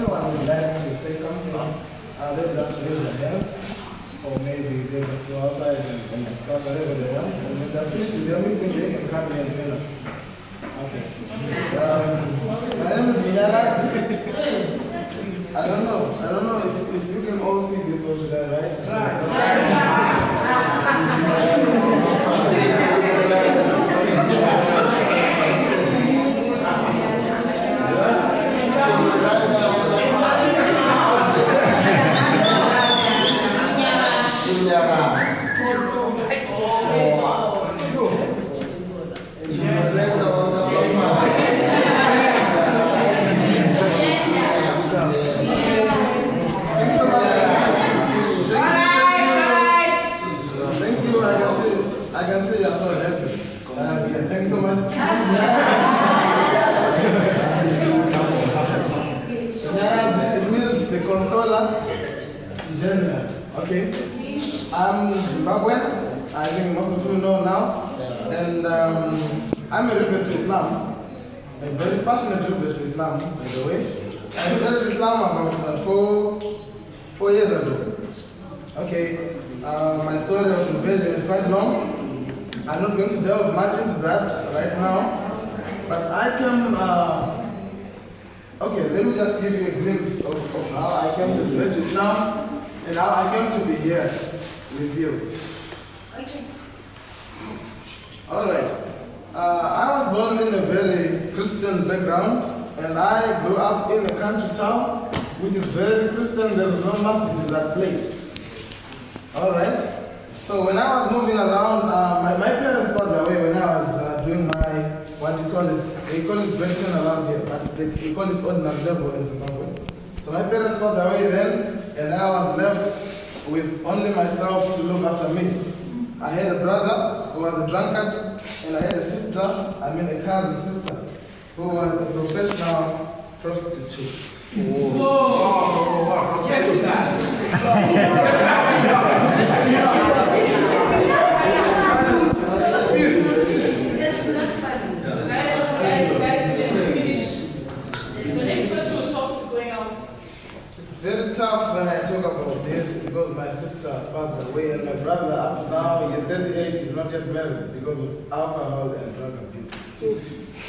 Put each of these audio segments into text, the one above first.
anyone would like to say something, they'll just raise their hands, or maybe they'll just go outside and discuss whatever they want. And when they're finished with their meeting, they can come here and join us. Okay. My name is MUNYARADZI. I don't know if you can all see this, or should I write? I can see you're so happy. Yeah, thanks so much. It means the consoler, generous. Okay. I'm Zimbabwean. I think most of you know now. And I'm a rebel to Islam. A very passionate rebel to Islam, by the way. I started Islam about 4 years ago. Okay. My story of conversion is quite long. I'm not going to delve much into that right now, but I can, okay, let me just give you a glimpse of how I came to embrace Islam and how I came to be here with you. Okay. All right. I was born in a very Christian background, and I grew up in a country town which is very Christian. There is no masjid in that place. All right. So when I was moving around, my parents passed away when I was doing my, what do you call it? They call it pension around here, but they call it ordinary level in Zimbabwe. So my parents passed away then, and I was left with only myself to look after me. I had a brother who was a drunkard, and I had a sister, a cousin sister, who was a professional prostitute. Whoa! Yes, That's not funny. Guys, finish. The next person who talks is going out. It's very tough when I talk about this because my sister passed away and my brother up to now, he is 38, he's not yet married because of alcohol and drug abuse.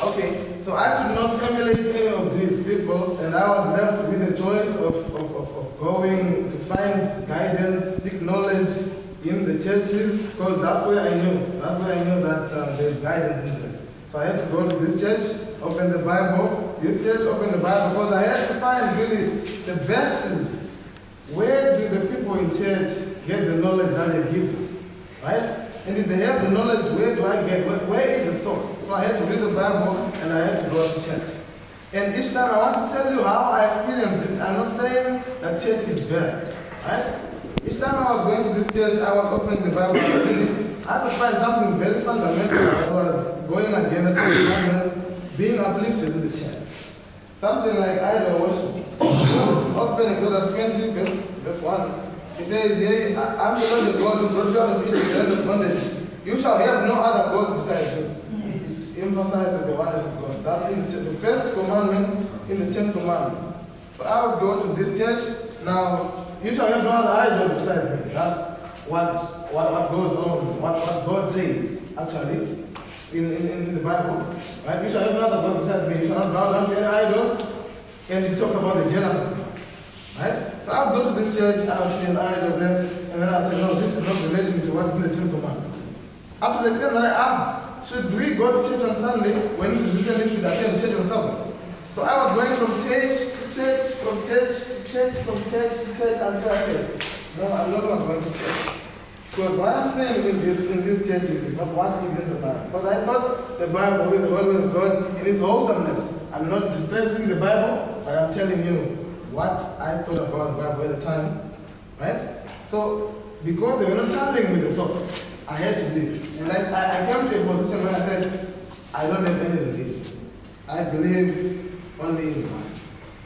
Okay, so I could not emulate any of these people, and I was left with the choice of going to find guidance, seek knowledge in the churches, because that's where I knew that there's guidance in there. So I had to go to this church, open the Bible, this church, open the Bible, because I had to find really the verses. Where do the people in church get the knowledge that they give us, right? And if they have the knowledge, where do I get, where is the source? So I had to read the Bible and I had to go to church. And each time I want to tell you how I experienced it. I'm not saying that church is bad, right? Each time I was going to this church, I was opening the Bible and reading. I could find something very fundamental that was going against the commandments being uplifted in the church. Something like idol worship. Open Exodus 20, verse 1. He says, "Hey, I'm the Lord your God who brought you out of Egypt, the land of bondage. You shall have no other gods besides me." It emphasizes the oneness of God. That's in the first commandment in the 10 commandments. So I would go to this church. Now, you shall have no other idols besides me. That's what goes on, what God says, actually, in the Bible. Right? You shall have no other gods besides me. You shall not bow down to any idols. And it talks about the genocide. Right? So I would go to this church, I would see an idol there, and then I would say, no, this is not relating to what's in the 10 commandments. Up to the extent that I asked, should we go to church on Sunday when it is written we should attend church on Sabbath? So I was going from church to church, from church to church, from church to church, until I said, no, I'm not going to church. Because what I'm saying in these churches is not what is in the Bible. Because I thought the Bible is the word of God in its wholesomeness. I'm not disparaging the Bible, but I'm telling you what I thought about the Bible at the time, right? So, because they were not telling me the source, I had to leave. And I came to a position where I said, I don't have any religion. I believe only in God.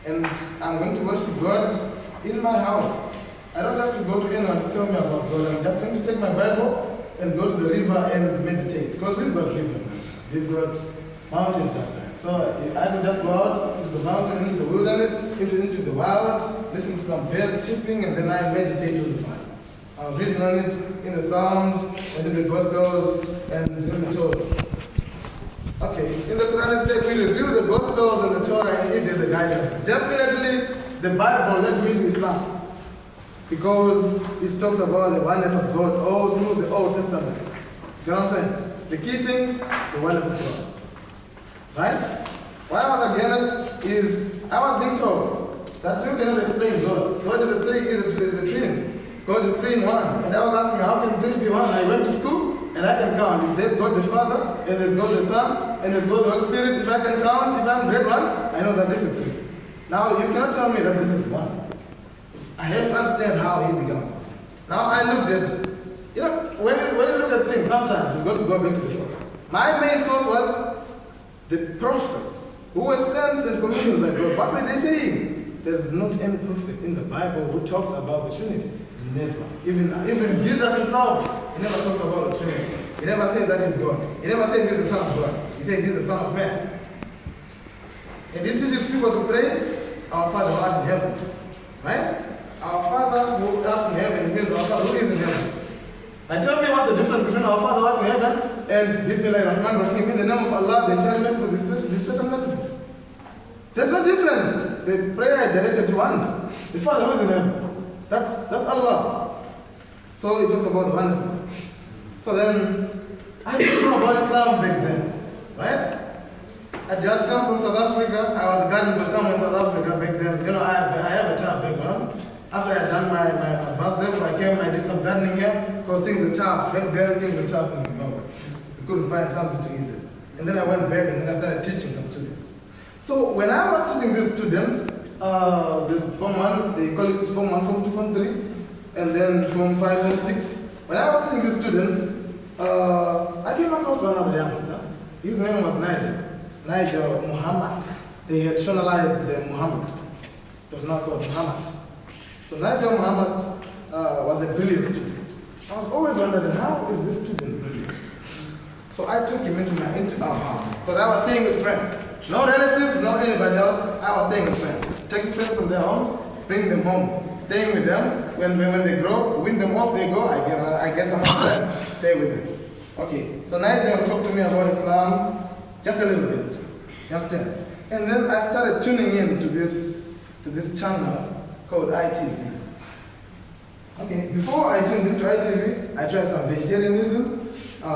And I'm going to worship God in my house. I don't have to go to anyone to tell me about God. I'm just going to take my Bible and go to the river and meditate. Because we've got rivers, we've got mountains outside. So I could just go out into the mountain, into the wilderness, into the wild, listening to some birds chirping, and then I meditate on the Bible. I was reading on it in the Psalms, and in the Gospels, and in the Torah. Okay, in the Quran it says we review the Gospels and the Torah, and it is a guidance. Definitely, the Bible led me to Islam, because it talks about the oneness of God all through the Old Testament. You know what I'm saying? The key thing, the oneness of God. Right? What I was against is, I was being told that you cannot explain God. God is the Trinity. God is 3 in 1. And I was asking, how can 3 be 1? I went to school, and I can count. If there's God the Father, and there's God the Son, and there's God the Holy Spirit, if I can count, if I'm grade 1, I know that this is 3. Now, you cannot tell me that this is 1. I have to understand how he began. Now, I looked at, you know, when you look at things, sometimes you've got to go back to the source. My main source was the prophets who were sent and commissioned by God. What were they saying? There is not any prophet in the Bible who talks about the Trinity. Never. Even Jesus himself, he never talks about the Trinity. He never says that he's God. He never says he's the Son of God. He says he's the Son of Man. And he teaches people to pray, our Father who art in heaven. Right? Our Father who art in heaven means our Father who is in heaven. Now tell me what the difference between our Father who art in heaven and Bismillahirrahmanirrahim in the name of Allah, the entire message of the special message. There's no difference. The prayer is directed to one. The Father who is in heaven. That's Allah. So it talks about one. So then, I didn't know about Islam back then, right? I just come from South Africa. I was guided by someone in South Africa back then. You know, I have a tough background. After I had done my advanced level, I did some gardening here because things were tough. Back then, things were tough in Zimbabwe. We couldn't find something to eat there. And then I went back and then I started teaching some students. So when I was teaching these students, this Form 1, they call it Form 1, Form 2, Form 3, and then Form 5, Form 6. When I was teaching these students, I came across another youngster. His name was Nigel Muhammad. They had nationalized the Muhammad. It was not called Muhammad. So Nigel Muhammad was a brilliant student. I was always wondering, how is this student brilliant? So I took him into our house, because I was staying with friends. No relatives, no anybody else. I was staying with friends. Taking friends from their homes, bringing them home, staying with them. When they grow, win them off, they go. I get some friends, stay with them. Okay, so Nigel talked to me about Islam, just a little bit. You understand? And then I started tuning in to this channel called ITV. Okay, before I tuned into ITV, I tried some vegetarianism, I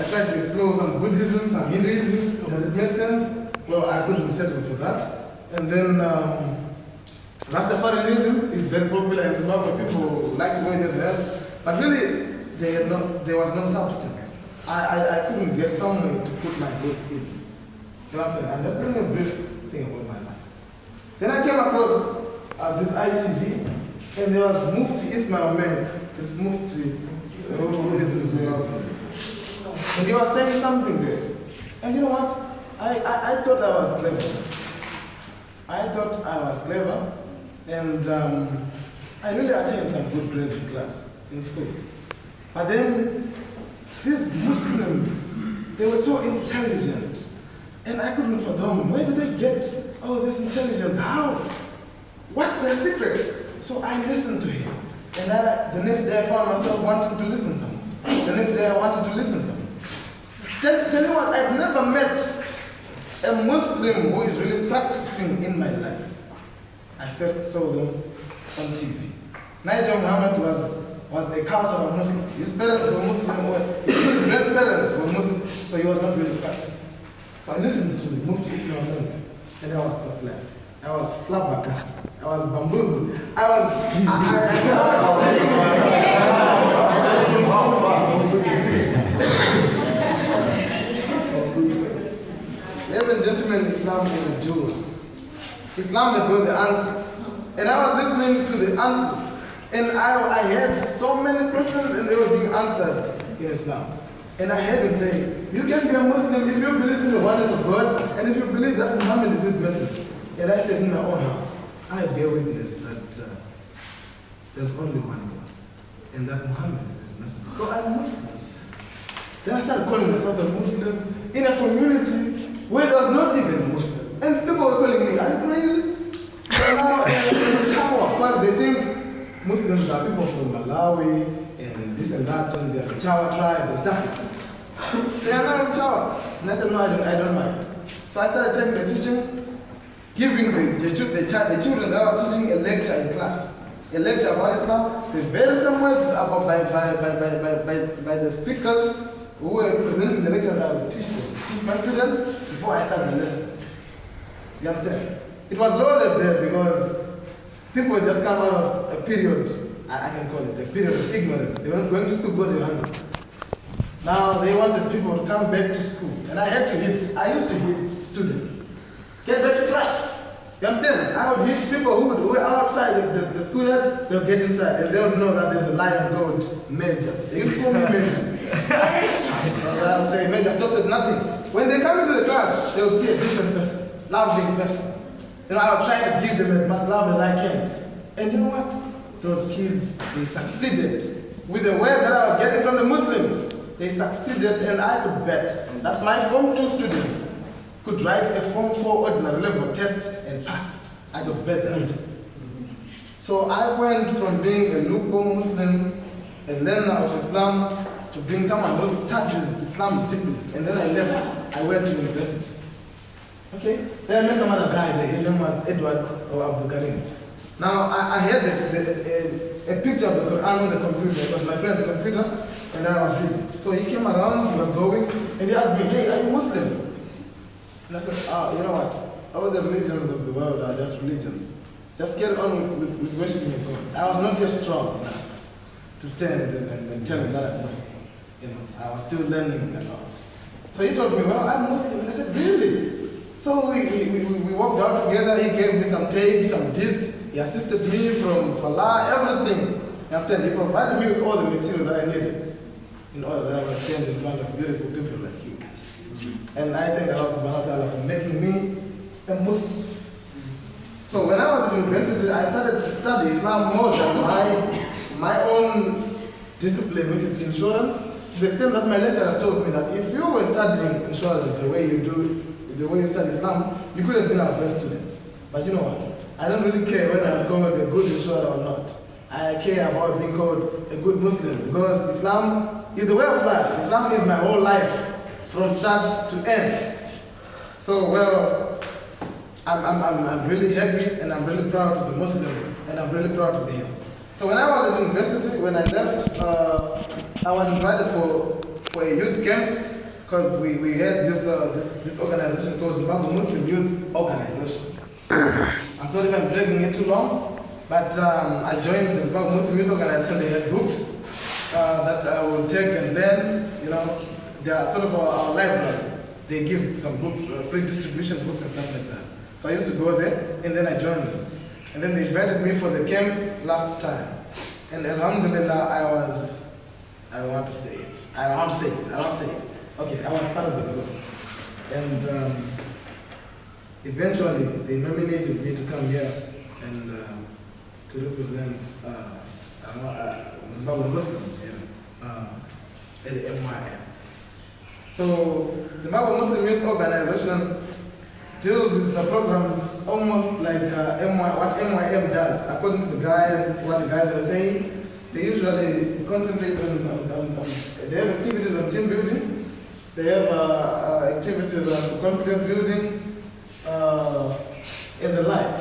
tried to explore some Buddhism, some Hinduism. Does it make sense? Well, I couldn't settle for that. And then Rastafarianism is very popular in Zimbabwe. People like to wear these hats, but really there was no substance. I couldn't get somewhere to put my roots in. You know what I'm saying? I'm just telling you a brief thing about my life. Then I came across this ITV, and there was Mufti Ismail Man, this Mufti who is in Zimbabwe. And he was saying something there. And you know what? I thought I was clever. And I really attained some good grades in class, in school. But then, these Muslims, they were so intelligent. And I couldn't fathom, where did they get all this intelligence? How? What's their secret? So I listened to him. And the next day I found myself wanting to listen to him. The next day I wanted to listen to him. Tell you what, I've never met a Muslim who is really practicing in my life. I first saw them on TV. Nigel Muhammad was a cultural Muslim. His parents were Muslim, his grandparents were Muslim, so he was not really practicing. So I listened to the Mufti Ismail, and I was perplexed. I was flabbergasted. I was bamboozled. Ladies and gentlemen, Islam is a jewel. Islam has got the answers. And I was listening to the answers. And I had so many questions and they were being answered in Islam. And I heard him say, you can be a Muslim if you believe in the oneness of God and if you believe that Muhammad is his message. And I said in my own heart, I bear witness that there's only one God. And that Muhammad is his message. So I'm Muslim. Then I started calling myself a Muslim in a community where there was not even a Muslim. And people were calling me, are you crazy? Muslims are people from Malawi and this and that, and they're the Chawa tribe and stuff. They are not Chawa. And I said, no, I don't mind. So I started taking the teachings, giving the children that I was teaching a lecture in class. A lecture about Islam. There's very some words about by the speakers who were presenting the lectures I would teach my students before I started the lesson. You understand? It was lawless there because people just come out of a period, I can call it a period of ignorance. They weren't going to school because they were hungry. Now they wanted people to come back to school. And I used to hit students. Get back to class. You understand? I would hit people who were outside the schoolyard, they'll get inside and they'll know that there's a lion gold major. They used to call me major. I would say major, so said nothing. When they come into the class, they will see a different person, loving person. Then I will try to give them as much love as I can. And you know what? Those kids, they succeeded. With the word that I was getting from the Muslims, they succeeded, and I could bet that my Form 2 students could write a Form 4 ordinary level test and pass it. I could bet that. So I went from being a lukewarm Muslim, a learner of Islam, to being someone who studies Islam deeply. And then I left. I went to university. Okay? Then I met some other guy there. His name was Edward or Abdul Karim. Now, I had a picture of the Quran on the computer. It was my friend's computer, and I was reading. So he came around, he was going, and he asked me, hey, are you Muslim? And I said, you know what? All the religions of the world are just religions. Just get on with worshiping God. I was not yet strong enough to stand and tell him that I'm Muslim. You know, I was still learning a lot. So he told me, well, I'm Muslim. And I said, really? So we walked out together. He gave me some tapes, some discs. He assisted me from Salah, everything. You understand? He provided me with all the material that I needed in order that I would stand in front of beautiful people like you. And I thank Allah subhanahu wa ta'ala for making me a Muslim. So when I was at university, I started to study Islam more than my own discipline, which is insurance, to the extent that my lecturer told me that if you were studying insurance the way you do, the way you study Islam, you could have been our best student. But you know what? I don't really care whether I'm called a good insurer or not. I care about being called a good Muslim because Islam is the way of life. Islam is my whole life, from start to end. So, well, I'm really happy and I'm really proud to be Muslim and I'm really proud to be here. So when I was at university, when I left, I was invited for a youth camp because we had this organization called Zimbabwe Muslim Youth Organization. I'm sorry if I'm dragging it too long, but I joined the Zimbabwe Muslim Youth Organization. They had books that I would take and learn. You know, they are sort of our library. They give some books, pre-distribution books and stuff like that. So I used to go there, and then I joined them. And then they invited me for the camp last time. And alhamdulillah, I don't want to say it. I won't say it. Okay, I was part of the group. And eventually, they nominated me to come here and to represent Zimbabwe Muslims here at the MYM. So, Zimbabwe Muslim Youth Organization deals with the programs almost like what MYM does. According to the guys, what the guys are saying, they usually concentrate on they have activities on team building, they have activities on confidence building, and the like.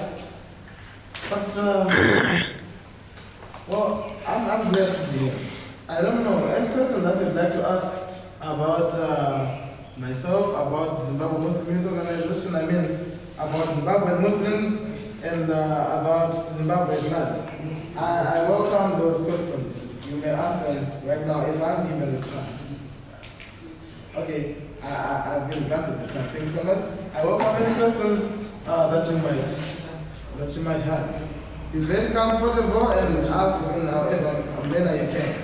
But, well, I'm glad to be here. I don't know, any question that you'd like to ask about myself, about Zimbabwe Muslim Youth Organization, I mean, about Zimbabwean Muslims, and about Zimbabwe at large. I welcome those questions. You may ask them right now if I'm given the time. Okay, I've been granted the time. Thank you so much. I welcome any questions that you might have. Be very comfortable and ask in however manner you can.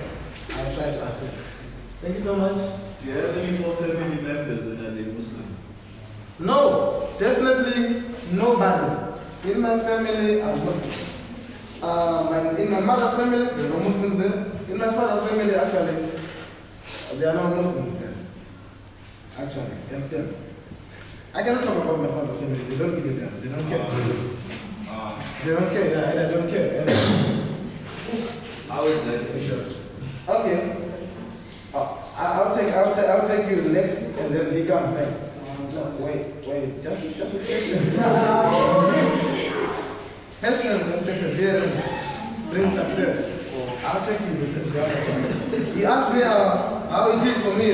I'll try to assist. Thank you so much. Do you have any more family members that are Muslim? No, definitely nobody. In my family, I'm Muslim. In my mother's family, there are no Muslims there. In my father's family, actually, there are no Muslims there. Actually, you understand? I cannot talk about my father's family. They don't give it them. They don't care. They don't care. Yeah, they don't care. How is that official? Okay. I'll take you next, and then he comes next. No, wait, just a question. Patience and perseverance bring success. I'll take you with the other one. He asked me how it is for me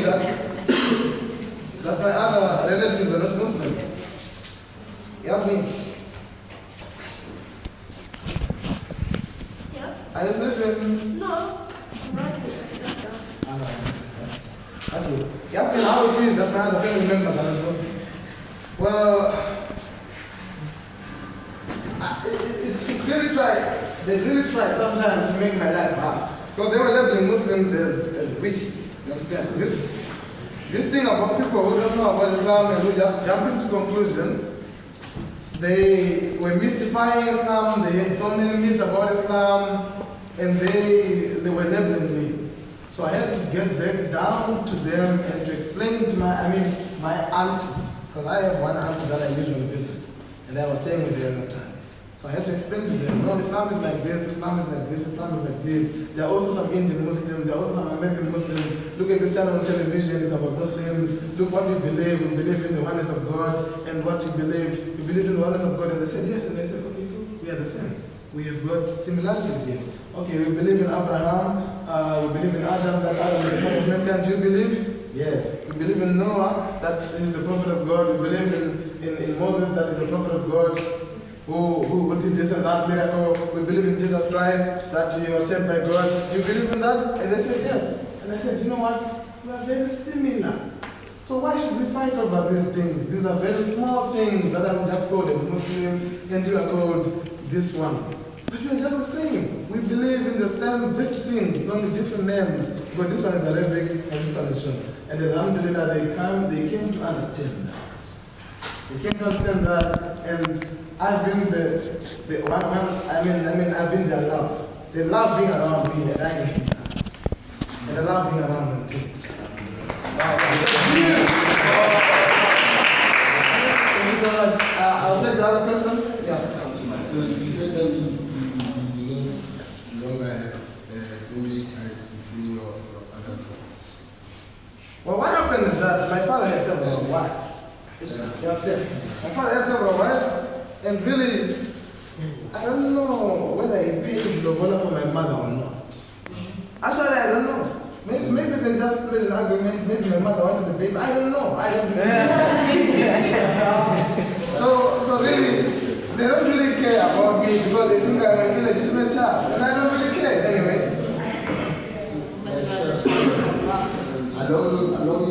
that my other relatives are not Muslim. He asked me. Yeah. Are you sleeping? No. I'm writing. Okay. He asked me how it is that my other family members are not Muslim. Well, it's really tried. They really try sometimes to make my life hard. Because they were labeling Muslims as witches. You understand? This thing about people who don't know about Islam and who just jump into conclusion, they were mystifying Islam, they had so many myths about Islam, and they were labeling me. So I had to get back down to them and to explain to my aunt, because I have one aunt that I usually visit, and I was staying with her at the time. So I had to explain to them, no, Islam is like this, Islam is like this, Islam is like this. There are also some Indian Muslims, there are also some American Muslims. Look at this channel on television, it's about Muslims. Look what we believe in the oneness of God, and what we believe in the oneness of God. And they said, yes, and I said, okay, so we are the same. We have got similarities here. Okay, we believe in Abraham, we believe in Adam, that Adam is the son of mankind. Do you believe? Yes. We believe in Noah, that is the prophet of God. We believe in Moses, that is the prophet of God. Who did this and that miracle. We believe in Jesus Christ, that you are sent by God. You believe in that? And they said, yes. And I said, you know what? We are very similar. So why should we fight over these things? These are very small things that I'm just called a Muslim, and you are called this one. But we are just the same. We believe in the same basic things, it's only different names. But this one is Arabic and this one is Shona. And alhamdulillah, they came to understand that. They came to understand that, and I've been I've been their love. They love being around me, and I can see that. And I love being around them too. Thank you so much. I'll take the other person. Yeah. So you said that you no longer have family ties between your father's son. Well, what happened is that my father had several wives. You understand? My father had several wives. And really, I don't know whether he paid Lobola for my mother or not. Actually, I don't know. Maybe they just played an argument. Maybe my mother wanted the baby. I don't know. So really, they don't really care about me because they think I'm an illegitimate child. And I don't really care anyway. Along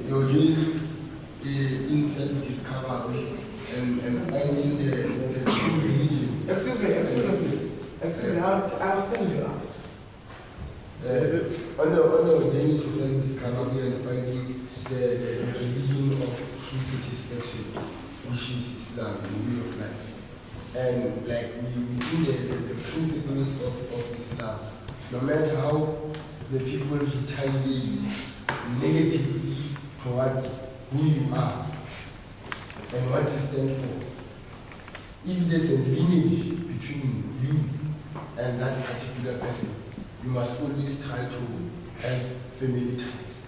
your journey in self-discovery and finding the true religion. Excuse me, please. Excuse me, I'll send you out. On your journey to self-discovery and finding the religion of true satisfaction, which is Islam, the way of life. And like within the principles of Islam, no matter how the people retaliate negatively towards who you are and what you stand for, if there's a lineage between you and that particular person, you must always try to have family ties.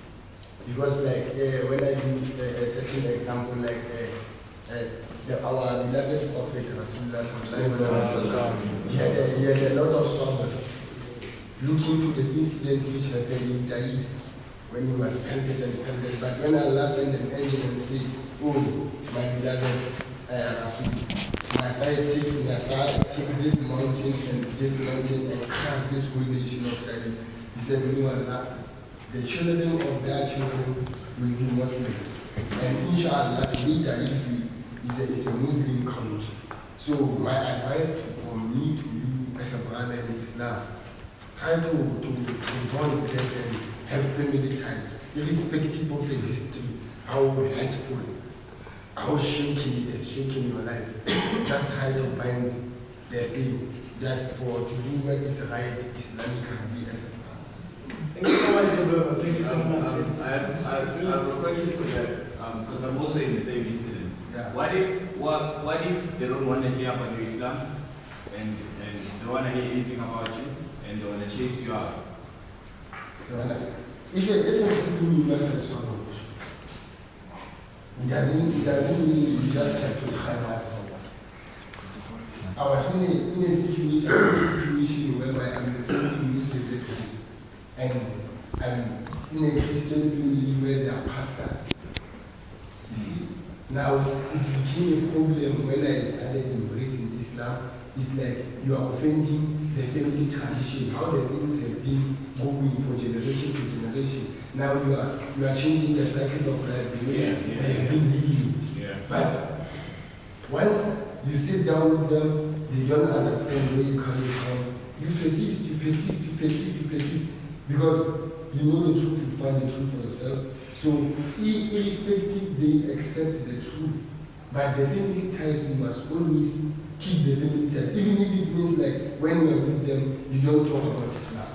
Because like when I do a certain example, like our beloved Prophet Rasulullah, he had a lot of sorrow looking to the incident which happened in Dalit when he was pelted and pelted. But when Allah sent an angel and said, oh, my beloved Rasul, I started taking this mountain and crush this whole nation of Dalit. He said, when you Allah, the children of their children will be Muslims. And inshallah, today Dalit is a Muslim country. So my advice from me to you as a brother in Islam, try to bond with them and have family ties, irrespective of the history, how hurtful, how shaky it is, shaking your life. Just try to bind their thing, just for to do what is right Islamically as a brother. Thank you so much, brother. Thank you so much. I have a question for that, because I'm also in the same incident. Yeah. What if they don't want to hear about your Islam and they don't want to hear anything about you, and they want to chase you out. If you're essentially universal swallow, it doesn't mean you just have to hide that. I was in a situation whereby I'm the only Muslim and I'm in a Christian community where there are pastors. You see, now it became a problem when I started embracing Islam. It's like you are offending the family tradition, how the things have been going for generation to generation. Now you are changing the cycle of life the way they have been living. Yeah. But once you sit down with them, they don't understand where you're coming from. You persist, because you know the truth, you find the truth for yourself. So irrespective, they accept the truth. But the family ties, you must always keep the family ties. Even if it means like when you're with them, you don't talk about Islam.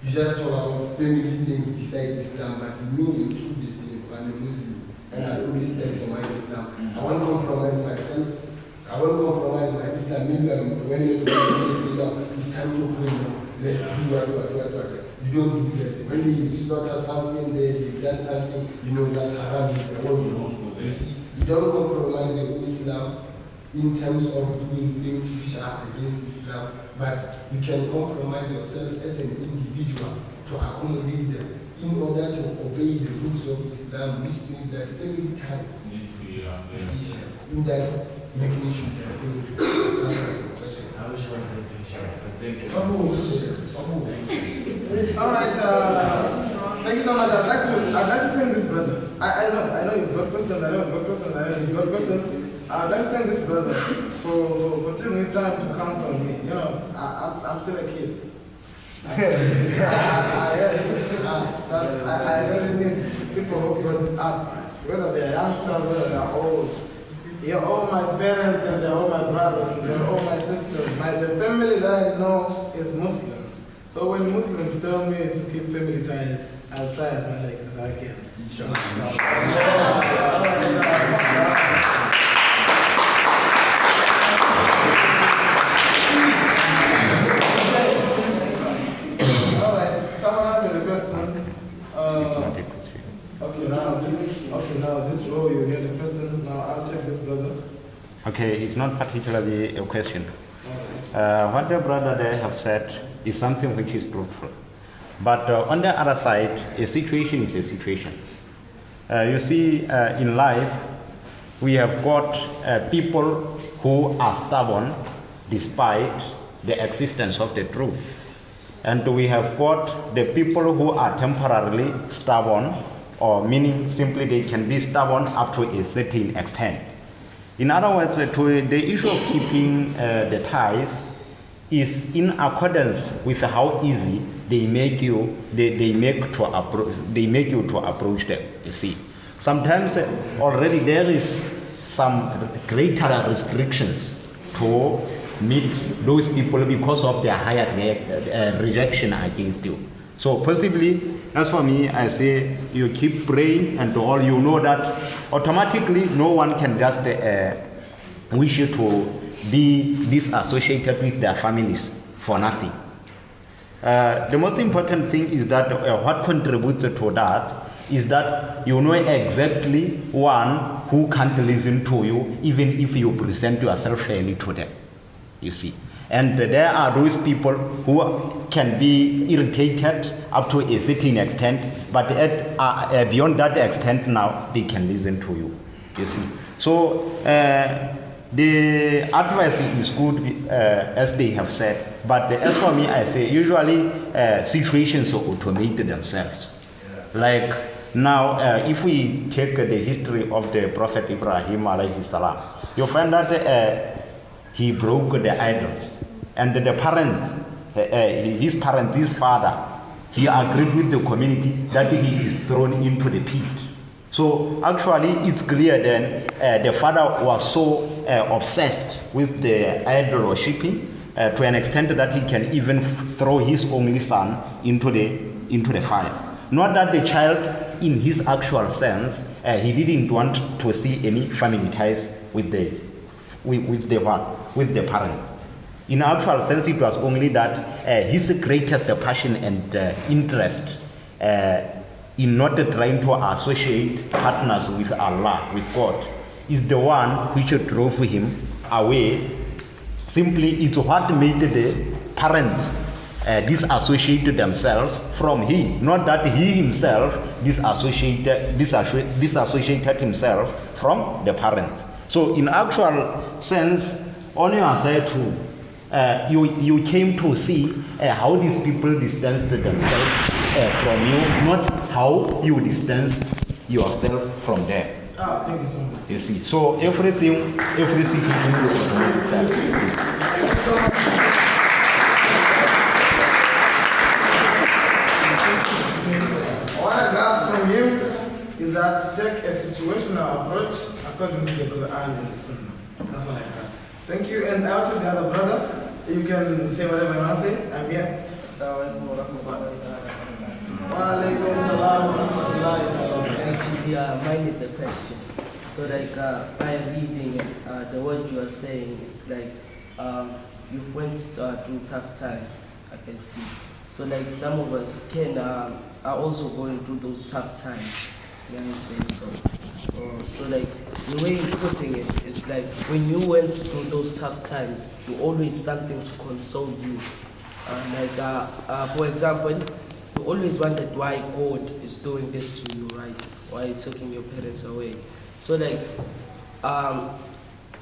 You just talk about family things beside Islam, but you know the truth is being I'm a Muslim. And I always stand for my Islam. I won't compromise myself. I won't compromise my Islam. Maybe when you say, no, it's time to pray now. Let's do what. You don't do that. When you slaughter something there, you've done something, you know that's haram. You see, you don't compromise your Islam in terms of doing things which are against Islam, but you can compromise yourself as an individual to accommodate them in order to obey the rules of Islam, which means that every time in that making sure that I wish I had thank you. All right, thank you so much. I'd like to thank this brother. I know you've got questions. I'd like to thank this brother for taking his time to counsel on me. You know, I'm still a kid. I really need people who got this advice, whether they're youngsters, whether they're old. You're all my parents and they're all my brothers and they're all my sisters. The family that I know is Muslims. So when Muslims tell me to keep family ties, I'll try as much as I can. All right. Someone else has a question. Okay, now this row you hear the question. Now I'll take this brother. Okay, it's not particularly a question. What the brother there have said is something which is truthful. But on the other side, a situation is a situation. You see, in life, we have got people who are stubborn despite the existence of the truth. And we have got the people who are temporarily stubborn, or meaning simply they can be stubborn up to a certain extent. In other words, the issue of keeping the ties is in accordance with how easy they make you to approach them. You see, sometimes already there is some greater restrictions to meet those people because of their higher rejection against you. So possibly, as for me, I say you keep praying, and all you know that automatically no one can just wish you to be disassociated with their families for nothing. The most important thing is that what contributes to that is that you know exactly one who can't listen to you even if you present yourself fairly to them. You see. And there are those people who can be irritated up to a certain extent, but beyond that extent now, they can listen to you, you see. So the advice is good, as they have said, but as for me, I say, usually situations automate themselves. Like now, if we take the history of the Prophet Ibrahim alayhi salam, you find that he broke the idols. And the parents, his father, he agreed with the community that he is thrown into the pit. So actually it's clear then the father was so obsessed with the idol worshipping to an extent that he can even throw his only son into the fire. Not that the child in his actual sense, he didn't want to see any family ties with the parents. In actual sense, it was only that his greatest passion and interest in not trying to associate partners with Allah, with God, is the one which drove him away. Simply, it's what made the parents disassociate themselves from him, not that he himself disassociated himself from the parents. So in actual sense, on your side too, you came to see how these people distanced themselves from you, not how you distance yourself from them. Thank you so much. You see, so every situation looks like that. What I got from him is that take a situational approach according to the Quran and the Sunnah. That's what I got. Thank you. And out to the other brother, you can say whatever you want to say. I'm here. Wa alaikum salam wa rahmatullahi wa barakatuh. Actually, mine is a question. So, like, by reading the word you are saying, it's like you went through tough times, I can see. So, like, some of us are also going through those tough times. You understand? So, like, the way you're putting it, it's like when you went through those tough times, you always something to console you. For example, you always wondered why God is doing this to you, right? Why He's taking your parents away. So, like,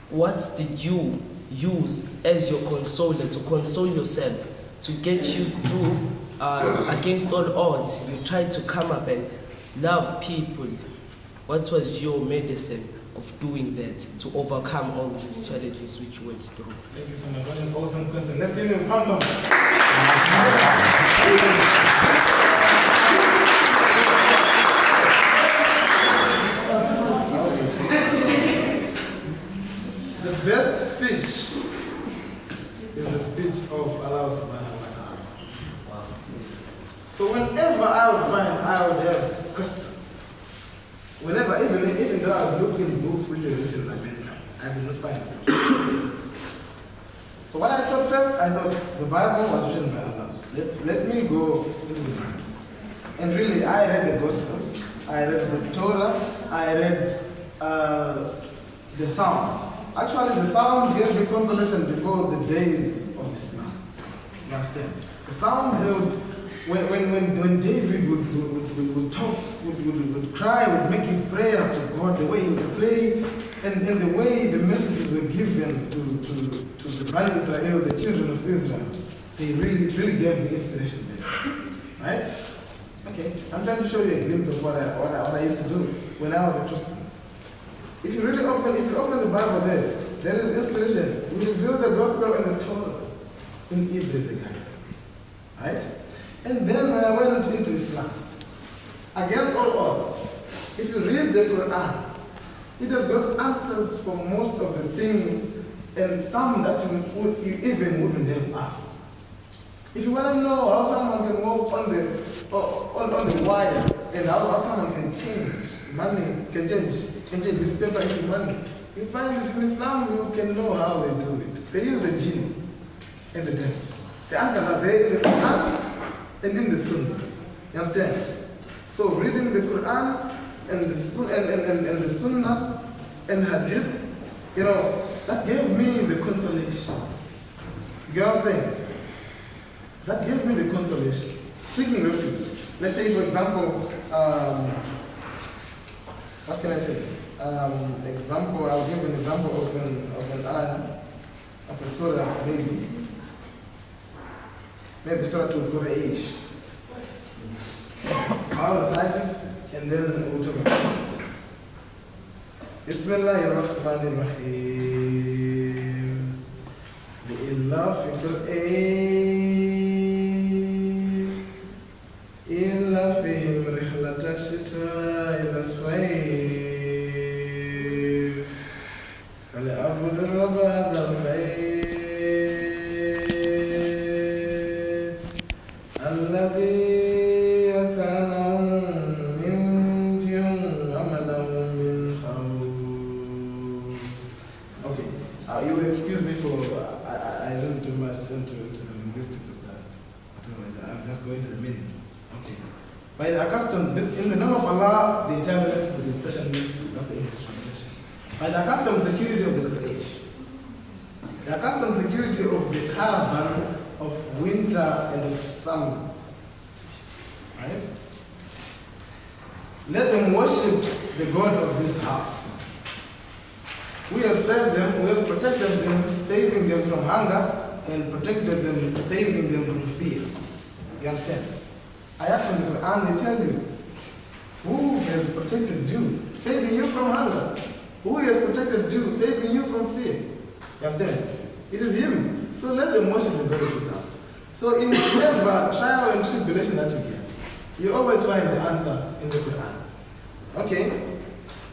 what did you use as your consoler to console yourself, to get you through against all odds? You tried to come up and love people. What was your medicine of doing that to overcome all these challenges which you went through? Thank you so much. What an awesome question. Let's give him a pump. The best speech is the speech of Allah subhanahu wa ta'ala. So whenever I would have questions. Whenever, even though I would look in books which were written by mankind, I did not find it. So what I thought first, I thought the Bible was written by Allah. Let me go into the Bible. And really, I read the Gospel, I read the Torah, I read the Psalms. Actually, the Psalms gave me consolation before the days of Islam. You understand? The Psalms, they would, when David would talk, would cry, would make his prayers to God, the way he would play, and the way the messages were given to the Bani Israel, the children of Israel, it really gave me inspiration there. Right? Okay, I'm trying to show you a glimpse of what I used to do when I was a Christian. If you open the Bible there is inspiration. We reveal the gospel and the Torah. In it there's a guidance. Right? And then when I went into Islam, against all odds, if you read the Quran, it has got answers for most of the things, and some that you even wouldn't have asked. If you want to know how someone can walk on the wire, and how someone can change money, can change this paper into money, you find it in Islam. You can know how they do it. They use the jinn and the devil. The answers are there in the Quran and in the Sunnah. You understand? So reading the Quran and the Sunnah and Hadith, that gave me the consolation. You get what I'm saying? That gave me the consolation. Seeking refuge. Let's say, for example, what can I say? I'll give an example of an ayah, of a surah, maybe surah to Quraysh. I'll recite it and then we'll talk about it. Bismillahirrahmanirrahim. Bi'illah fi Quraysh. Illa fihim rihlata shita ila swayf. فليعبد الرب هذا البيت الذي so I don't do much into the linguistics of that. I'm just going to the meaning. Okay. By the accustomed, in the name of Allah, the entire message with the special message, not the English translation. By the accustomed security of the Quraysh, the accustomed security of the caravan of winter and of summer. Right? Let them worship the God of this house. We have saved them, we have protected them, saving them from hunger, and protected them, saving them from fear. You understand? Ayat from the Quran, they tell you, who has protected you, saving you from hunger? Who has protected you, saving you from fear? You understand? It is Him. So let them worship the God of His house. So in whatever trial and tribulation that you get, you always find the answer in the Quran. Okay?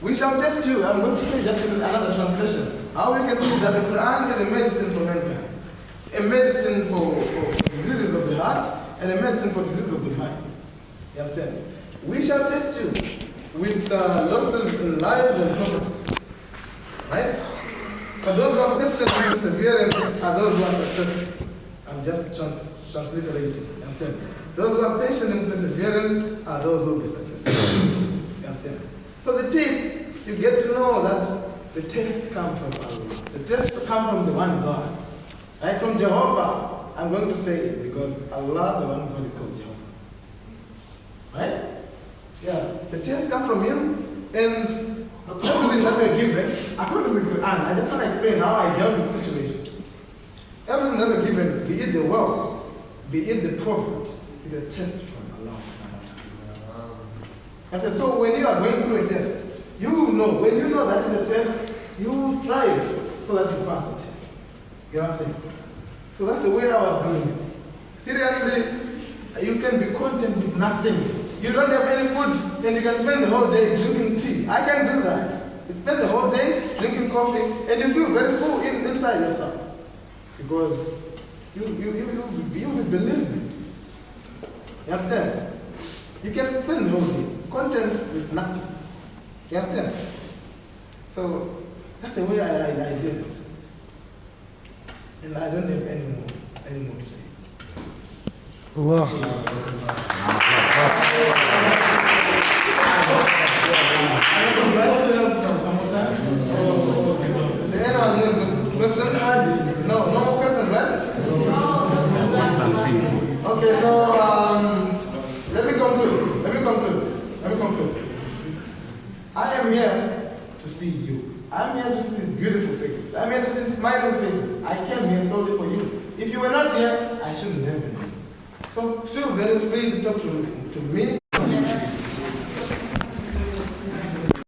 We shall test you. I'm going to say just in another translation. How we can see that the Quran is a medicine for mankind. A medicine for diseases of the heart, and a medicine for diseases of the mind. You understand? We shall test you with losses in lives and property. Right? For those who are Christian and perseverance are those who are successful. I'm just transliterating. You understand? Those who are patient and persevering are those who will be successful. You understand? So the taste, you get to know that the taste comes from Allah. The taste comes from the one God. Right? From Jehovah. I'm going to say it because Allah, the one God, is called Jehovah. Right? Yeah. The taste comes from Him, and everything that we're given, according to the Quran, I just want to explain how I dealt with situations. Everything that we're given, be it the wealth, be it the prophet, is a test from Allah. I said, so when you are going through a test, you know, when you know that is a test, you strive so that you pass the test. You know what I'm saying? So that's the way I was doing it. Seriously, you can be content with nothing. You don't have any food, and you can spend the whole day drinking tea. I can do that. You spend the whole day drinking coffee, and you feel very full inside yourself. Because you believe me. You understand? You can spend the whole day content with nothing. You understand? So that's the way I did it. And I don't have any more to say. Allah. No more questions, right? Okay, so let me conclude. I am here to see you. I'm here to see beautiful faces. I'm here to see smiling faces. I came here solely for you. If you were not here, I shouldn't have been here. So feel very free to talk to me.